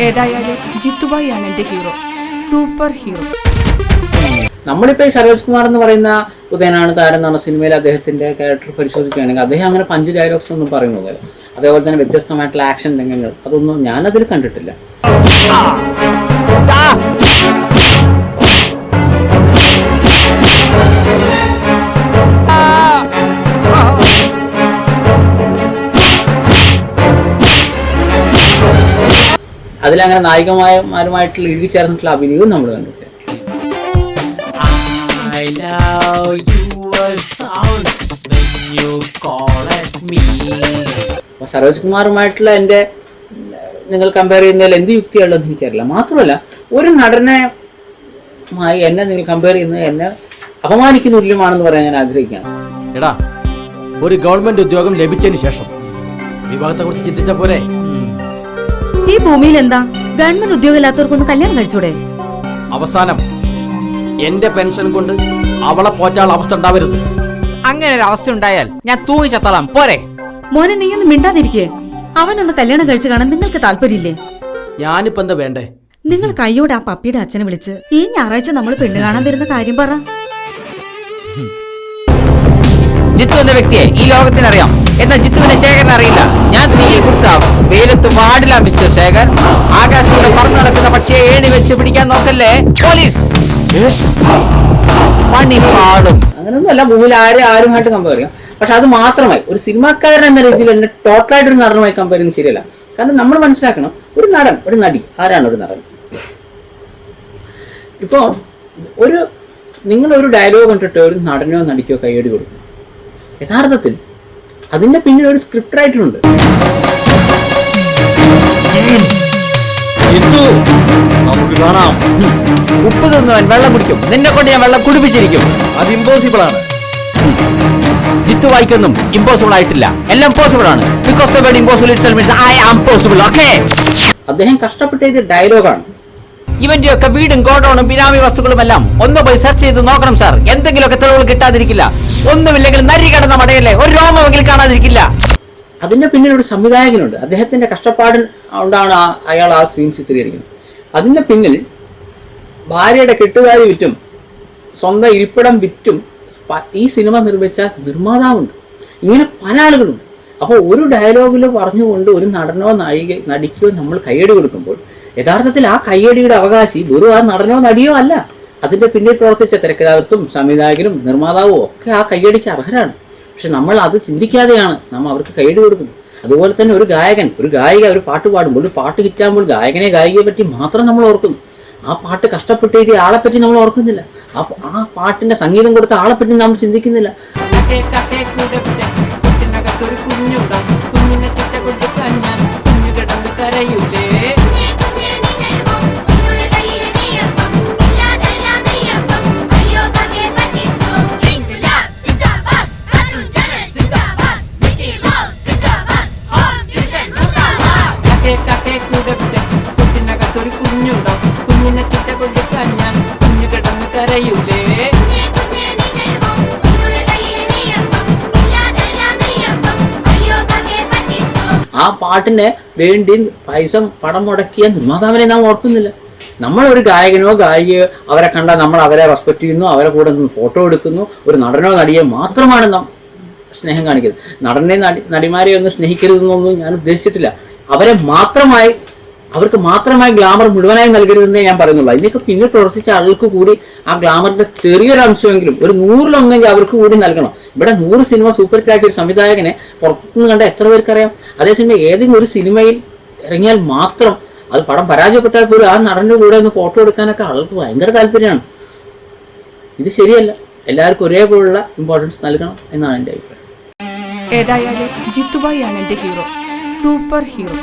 ഏതായാലും ജിത്തുബായിയാണ് എൻ്റെ hero, super hero. നമ്മളിപ്പോൾ ഈ സരോജ് കുമാർ എന്ന് പറയുന്ന ഉദയനാണ് താരം എന്ന് പറഞ്ഞ സിനിമയിൽ അദ്ദേഹത്തിന്റെ ക്യാരക്ടർ പരിശോധിക്കുകയാണെങ്കിൽ അദ്ദേഹം അങ്ങനെ പഞ്ച് ഡയലോഗ്സ് ഒന്നും പറയുന്നില്ല. അതേപോലെ തന്നെ വ്യത്യസ്തമായിട്ടുള്ള ആക്ഷൻ രംഗങ്ങൾ അതൊന്നും ഞാനതിൽ കണ്ടിട്ടില്ല. അതിലങ്ങനെ നായികമാരുമായിട്ടുള്ള ഇഴുകി ചേർന്നിട്ടുള്ള അഭിനയവും നമ്മൾ കണ്ടിട്ടില്ല. സരോജ് കുമാറുമായിട്ടുള്ള എൻ്റെ നിങ്ങൾ കമ്പയർ ചെയ്യുന്നതിൽ എന്ത് യുക്തിയുള്ളതെന്ന് എനിക്കറിയില്ല. മാത്രമല്ല ഒരു നടനെ എന്നെ നിങ്ങൾ കമ്പയർ ചെയ്യുന്നത് എന്നെ അപമാനിക്കുന്ന തുല്യമാണെന്ന് പറയാൻ ഞാൻ ആഗ്രഹിക്കുകയാണ്. എടാ, ഒരു ഗവൺമെന്റ് ഉദ്യോഗം ലഭിച്ചതിന് ശേഷം വിവാഹത്തെ കുറിച്ച് ചിന്തിച്ച പോലെ ഈ ഭൂമിയിൽ എന്താ ഗവൺമെന്റ് ഉദ്യോഗം ഇല്ലാത്തവർക്കൊന്ന് കല്യാണം കഴിച്ചൂടെ? അവസാനം എന്റെ പെൻഷൻ കൊണ്ട് അവളെ പോറ്റാൾ അവസ്ഥ ഉണ്ടാവരുത്. അങ്ങനെ ഒരു അവസ്ഥ ഉണ്ടായാൽ ഞാൻ തൂങ്ങി ചത്തോളാം. പോരെ മോനെ, നീയൊന്നും മിണ്ടാതിരിക്കേ. അവനൊന്ന് കല്യാണം കഴിച്ചു കാണാൻ നിങ്ങൾക്ക് താല്പര്യമില്ലേ? ഞാനിപ്പോ എന്താ വേണ്ടേ? നിങ്ങൾ കയ്യോടെ ആ പപ്പിയുടെ അച്ഛനെ വിളിച്ച് ഈ ഞായറാഴ്ച നമ്മൾ പെണ്ണ് കാണാൻ വരുന്ന കാര്യം പറ. ജിത്തു എന്ന വ്യക്തിയെ ഈ ലോകത്തിനറിയാം, എന്നാൽ ജിത്തുവിനെ ശേഖരനെ അറിയില്ല. ഞാൻ തീയിൽ കൊടുത്താവും, വെയിലത്ത് പാടില്ല മിസ്റ്റർ ശേഖർ. ആകാശത്തൂടെ പറന്നു നടക്കുന്ന പക്ഷിയെ ഏണി വെച്ച് പിടിക്കാൻ നോക്കല്ലേ പോലീസ്. പണി പാടും. അങ്ങനെയൊന്നുമല്ല, ഭൂമിയിൽ ആരുമായിട്ട് കമ്പയർ ചെയ്യാം. പക്ഷെ അത് മാത്രമായി ഒരു സിനിമാക്കാരൻ എന്ന രീതിയിൽ എന്നെ ടോട്ടലായിട്ടൊരു നടനുമായി കമ്പയർ ചെയ്യുന്നത് ശരിയല്ല. കാരണം നമ്മൾ മനസ്സിലാക്കണം, ഒരു നടൻ, ഒരു നടി, ആരാണ് ഒരു നടൻ? ഇപ്പോൾ നിങ്ങളൊരു ഡയലോഗ് കണ്ടിട്ട് ഒരു നടനോ നടിക്കോ കൈയടി കൊടുക്കും. യഥാർത്ഥത്തിൽ അതിന്റെ പിന്നിൽ ഒരു സ്ക്രിപ്റ്റ് റൈറ്ററുണ്ട്. ഉപ്പ് തിന്നവൻ വെള്ളം കുടിക്കും, നിന്നെ കൊണ്ട് ഞാൻ വെള്ളം കുടിപ്പിച്ചിരിക്കും. അത് ഇമ്പോസിബിൾ ആണ്. ജിത്തു വായിക്കൊന്നും ഇമ്പോസിബിൾ ആയിട്ടില്ല, എല്ലാം പോസിബിൾ ആണ്. Because the word impossible itself means I am possible. Okay, അദ്ദേഹം കഷ്ടപ്പെട്ട് എഴുതിയ ഡയലോഗാണ്. ഇവന്റെ ഒക്കെ വീടും ഗോഡൌണും ബിനാമി വസ്തുക്കളും എല്ലാം ഒന്ന് പോയി സെർച്ച് ചെയ്ത് നോക്കണം സാർ. എന്തെങ്കിലുമൊക്കെ തെളിവുകൾ കിട്ടാതിരിക്കില്ല. ഒന്നുമില്ലെങ്കിൽ നരി കിടന്ന മടയല്ലേ, ഒരു രോമമെങ്കിലും കാണാതിരിക്കില്ല. അതിന്റെ പിന്നിൽ ഒരു സംവിധായകനുണ്ട്. അദ്ദേഹത്തിന്റെ കഷ്ടപ്പാട് കൊണ്ടാണ് അയാൾ ആ സീൻ ചിത്രീകരിക്കുന്നത്. അതിന്റെ പിന്നിൽ ഭാര്യയുടെ കെട്ടുകാരി വിറ്റും സ്വന്തം ഇരിപ്പിടം വിറ്റും ഈ സിനിമ നിർമ്മിച്ച നിർമ്മാതാവുണ്ട്. ഇങ്ങനെ പല ആളുകളുണ്ട്. അപ്പോൾ ഒരു ഡയലോഗിൽ പറഞ്ഞുകൊണ്ട് ഒരു നടനോ നടിക്കോ നമ്മൾ കയ്യടി കൊടുക്കുമ്പോൾ യഥാർത്ഥത്തിൽ ആ കയ്യടിയുടെ അവകാശി വെറും ആ നടനോ നടിയോ അല്ല. അതിന്റെ പിന്നിൽ പ്രവർത്തിച്ച തിരക്കഥാകൃത്തും സംവിധായകനും നിർമ്മാതാവും ഒക്കെ ആ കയ്യടിക്ക് അർഹരാണ്. പക്ഷെ നമ്മൾ അത് ചിന്തിക്കാതെയാണ് നമ്മൾ അവർക്ക് കയ്യടി കൊടുക്കുന്നത്. അതുപോലെ തന്നെ ഒരു ഗായകൻ, ഒരു ഗായിക ഒരു പാട്ട് പാടുമ്പോൾ, ഒരു പാട്ട് ഹിറ്റാകുമ്പോൾ ഗായകനെ ഗായികയെ പറ്റി മാത്രം നമ്മൾ ഓർക്കുന്നു. ആ പാട്ട് കഷ്ടപ്പെട്ട് എഴുതിയ ആളെ പറ്റി നമ്മൾ ഓർക്കുന്നില്ല. ആ പാട്ടിന്റെ സംഗീതം കൊടുത്ത ആളെ പറ്റി നമ്മൾ ചിന്തിക്കുന്നില്ല. ആ പാട്ടിന് വേണ്ടി പണം മുടക്കിയ നിർമ്മാതാവിനെ നാം ഓർക്കുന്നില്ല. നമ്മൾ ഒരു ഗായകനോ ഗായികയോ അവരെ കണ്ടാൽ നമ്മൾ അവരെ റെസ്പെക്ട് ചെയ്യുന്നു, അവരെ കൂടെ നിന്ന് ഫോട്ടോ എടുക്കുന്നു. ഒരു നടനോ നടിയോ മാത്രമാണ് നാം സ്നേഹം കാണിക്കുന്നത്. നടനെ നടിമാരെ ഒന്നും സ്നേഹിക്കരുതെന്നൊന്നും ഞാൻ ഉദ്ദേശിച്ചിട്ടില്ല. അവർക്ക് മാത്രമായി ഗ്ലാമർ മുഴുവനായി നൽകരുതെന്നേ ഞാൻ പറയുന്നുള്ളൂ. അതിനൊക്കെ പിന്നിൽ പ്രവർത്തിച്ച ആളുകൾക്ക് കൂടി ആ ഗ്ലാമറിന്റെ ചെറിയൊരു അംശമെങ്കിലും ഒരു 100-ൽ അവർക്ക് കൂടി നൽകണം. ഇവിടെ 100 സിനിമ സൂപ്പർ ഹിറ്റാക്കിയ ഒരു സംവിധായകനെ പുറത്തുനിന്ന് കണ്ട എത്ര പേർക്കറിയാം? അതേസമയം ഏതെങ്കിലും ഒരു സിനിമയിൽ ഇറങ്ങിയാൽ മാത്രം അത് പടം പരാജയപ്പെട്ടാൽ പോലും ആ നടന്റെ കൂടെ ഒന്ന് ഫോട്ടോ എടുക്കാനൊക്കെ ആൾക്ക് ഭയങ്കര താല്പര്യമാണ്. ഇത് ശരിയല്ല. എല്ലാവർക്കും ഒരേപോലുള്ള ഇമ്പോർട്ടൻസ് നൽകണം എന്നാണ് എൻ്റെ അഭിപ്രായം. ഏതായാലും ജിത്തുബായിയാണ് എൻ്റെ ഹീറോ, സൂപ്പർ ഹീറോ.